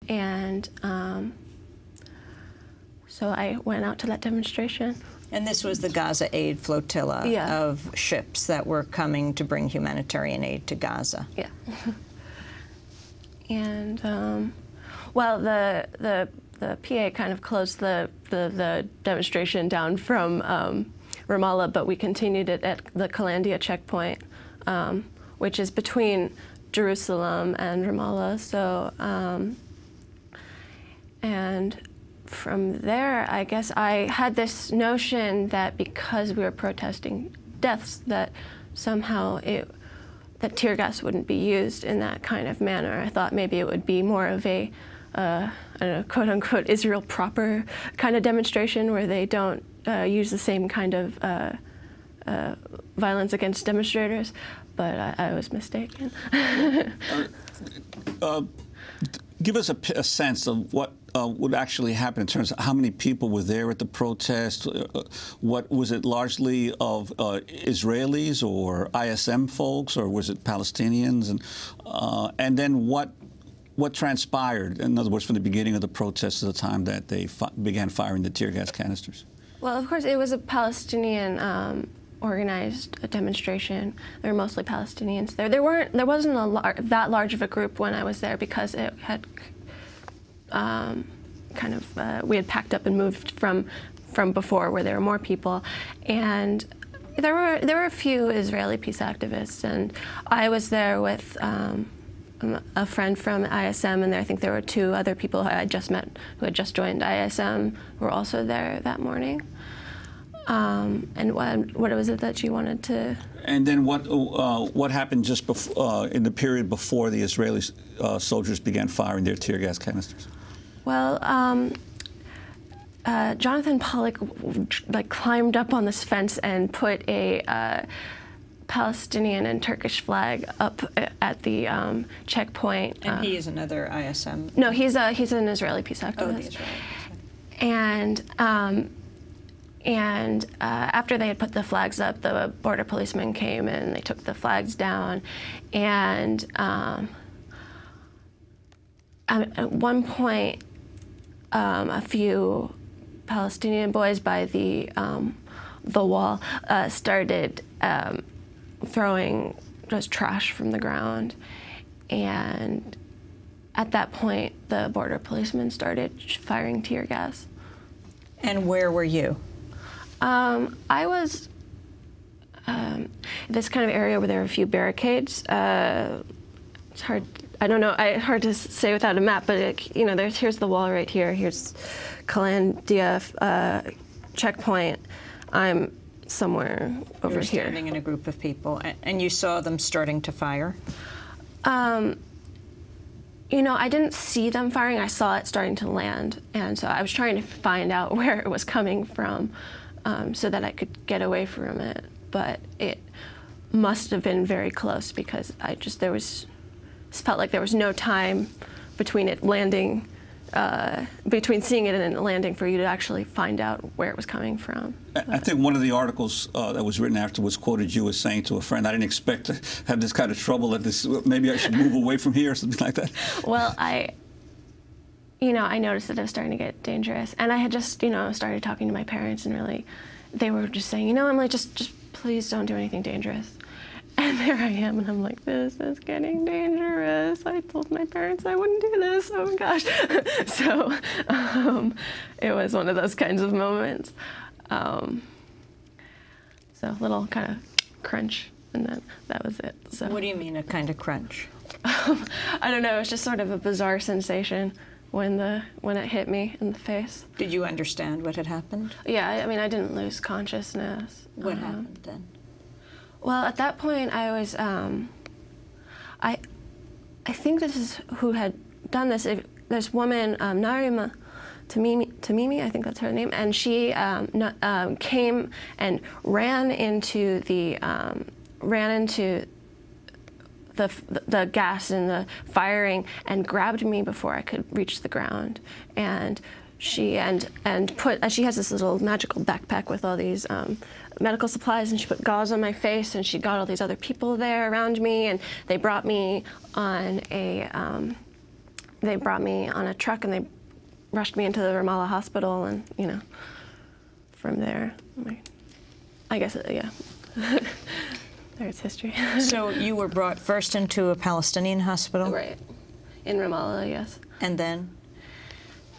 And so I went out to that demonstration. And this was the Gaza aid flotilla of ships that were coming to bring humanitarian aid to Gaza. Yeah. And well, the PA kind of closed the demonstration down from Ramallah, but we continued it at the Kalandia checkpoint, which is between Jerusalem and Ramallah. So, and from there, I guess I had this notion that because we were protesting deaths, that somehow that tear gas wouldn't be used in that kind of manner. I thought maybe it would be more of a, I don't know, quote-unquote Israel proper kind of demonstration where they don't use the same kind of violence against demonstrators, but I was mistaken. Give us a sense of what would actually happen in terms of how many people were there at the protest. What was it, largely of Israelis or ISM folks, or was it Palestinians? And then what transpired? In other words, from the beginning of the protest to the time that they began firing the tear gas canisters. Well, of course, it was a Palestinian organized demonstration. There were mostly Palestinians there. There wasn't that large of a group when I was there because it had we had packed up and moved from before where there were more people, and there were a few Israeli peace activists, and I was there with a friend from ISM, and I think there were 2 other people I had just met who had just joined ISM who were also there that morning. And what was it that you wanted to? And then what happened just before, in the period before the Israeli soldiers began firing their tear gas canisters? Well, Jonathan Pollock climbed up on this fence and put a Palestinian and Turkish flag up at the checkpoint. And he is another ISM? No, he's an Israeli peace activist. Oh, the Israeli peace activist. And after they had put the flags up, the border policemen came and they took the flags down. And at one point, a few Palestinian boys by the wall started throwing just trash from the ground. And at that point, the border policemen started firing tear gas. And where were you? I was this kind of area where there were a few barricades. It's hard. I don't know. Hard to say without a map, but here's the wall right here. Here's Kalandia checkpoint. I'm somewhere over here. You're standing in a group of people, and you saw them starting to fire? I didn't see them firing. I saw it starting to land, and so I was trying to find out where it was coming from so that I could get away from it. But it must have been very close because felt like there was no time between it landing, between seeing it and landing for you to actually find out where it was coming from. I think one of the articles that was written afterwards quoted you as saying to a friend, "I didn't expect to have this kind of trouble at this. Maybe I should move away from here," or something like that. Well, I noticed that it was starting to get dangerous, and I had just, started talking to my parents, and really, they were just saying, Emily, just please don't do anything dangerous. And there I am, and I'm like, this is getting dangerous. I told my parents I wouldn't do this. Oh my gosh. So it was one of those kinds of moments. So a little kind of crunch, and then that was it. So. What do you mean, a kind of crunch? I don't know. It was just sort of a bizarre sensation when it hit me in the face. Did you understand what had happened? Yeah, I didn't lose consciousness. What happened then? Well, at that point, I was, I think this is who had done this. This woman, Narima Tamimi, I think that's her name, and she came and ran into the gas and the firing and grabbed me before I could reach the ground. And she she has this little magical backpack with all these medical supplies, and she put gauze on my face, and she got all these other people there around me, and they brought me on a they brought me on a truck and they rushed me into the Ramallah hospital, and from there, I guess, yeah, there's history. So you were brought first into a Palestinian hospital? Right, in Ramallah, yes. And then?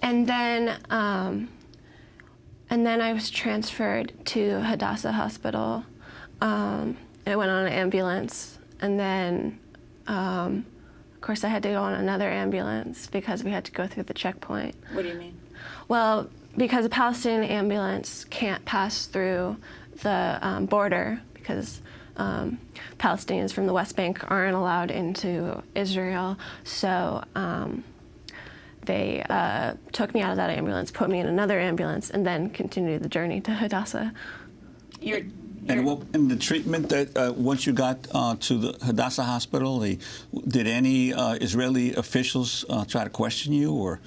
And then I was transferred to Hadassah Hospital. I went on an ambulance, and then, of course, I had to go on another ambulance because we had to go through the checkpoint. What do you mean? Well, because a Palestinian ambulance can't pass through the border because Palestinians from the West Bank aren't allowed into Israel. So they took me out of that ambulance, put me in another ambulance, and then continued the journey to Hadassah. And the treatment that once you got to the Hadassah hospital, did any Israeli officials try to question you or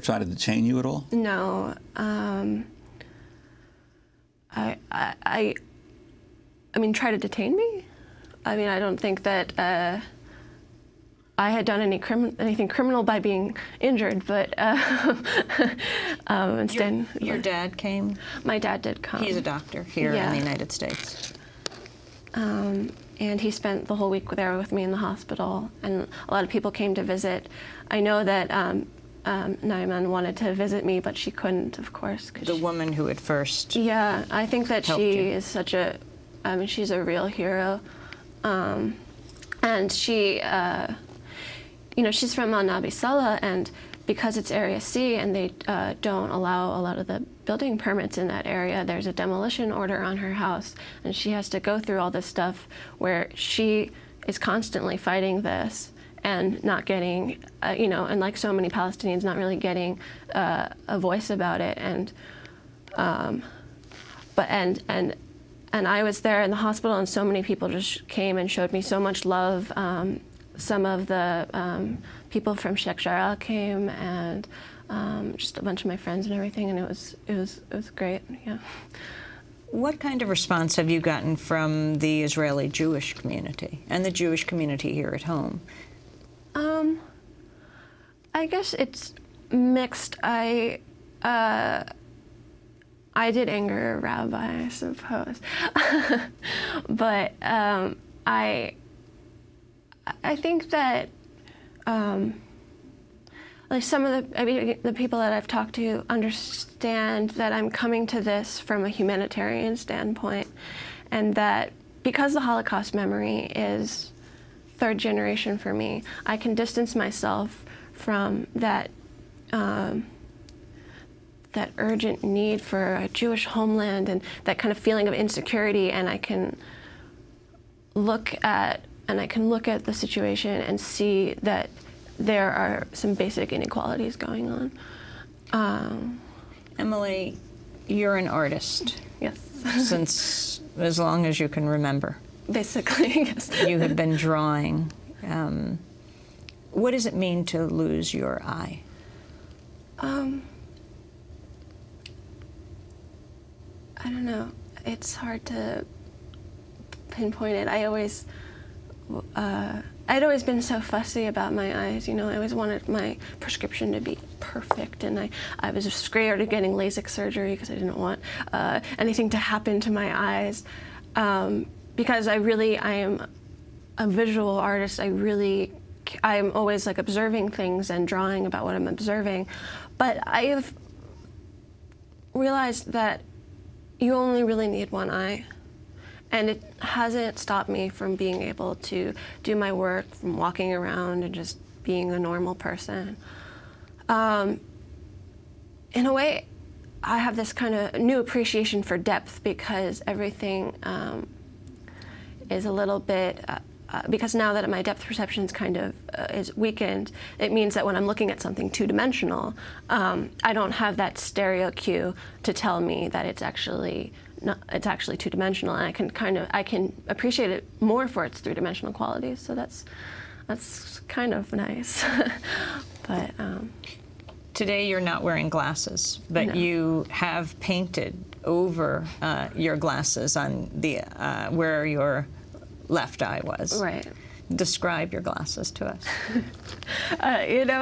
try to detain you at all? No. I mean, try to detain me? I mean, I don't think that I had done anything criminal by being injured, but instead... Your dad came? My dad did come. He's a doctor here in the United States. And he spent the whole week there with me in the hospital, and a lot of people came to visit. I know that Naiman wanted to visit me, but she couldn't, of course. The woman who at first Yeah, I think that she is such a... I mean, she's a real hero. And she... she's from Nabi Saleh, and because it's Area C and they don't allow a lot of the building permits in that area, there's a demolition order on her house, and she has to go through all this stuff where she is constantly fighting this and not getting, and like so many Palestinians, not really getting a voice about it. And I was there in the hospital, and so many people just came and showed me so much love. Some of the people from Sheikh Jarrah came, and just a bunch of my friends and everything, and it was great. Yeah. What kind of response have you gotten from the Israeli Jewish community and the Jewish community here at home? I guess it's mixed. I did anger a rabbi, I suppose, but I think that like some of the people that I've talked to understand that I'm coming to this from a humanitarian standpoint, and that because the Holocaust memory is third generation for me, I can distance myself from that that urgent need for a Jewish homeland and that kind of feeling of insecurity, and I can look at the situation and see that there are some basic inequalities going on. Emily, you're an artist. Yes. Since as long as you can remember. Basically, yes. You have been drawing. What does it mean to lose your eye? I don't know. It's hard to pinpoint it. I'd always been so fussy about my eyes. I always wanted my prescription to be perfect, and I was scared of getting LASIK surgery because I didn't want anything to happen to my eyes. Because I am a visual artist. I'm always like observing things and drawing about what I'm observing. But I have realized that you only really need one eye. And it hasn't stopped me from being able to do my work, from walking around and just being a normal person. In a way, I have this kind of new appreciation for depth because everything is a little bit, because now that my depth perception is weakened, it means that when I'm looking at something two-dimensional, I don't have that stereo cue to tell me that it's actually two-dimensional, and I can appreciate it more for its three-dimensional qualities. So that's kind of nice. But today you're not wearing glasses, but no. You have painted over your glasses on the where your left eye was. Right. describe your glasses to us. You know,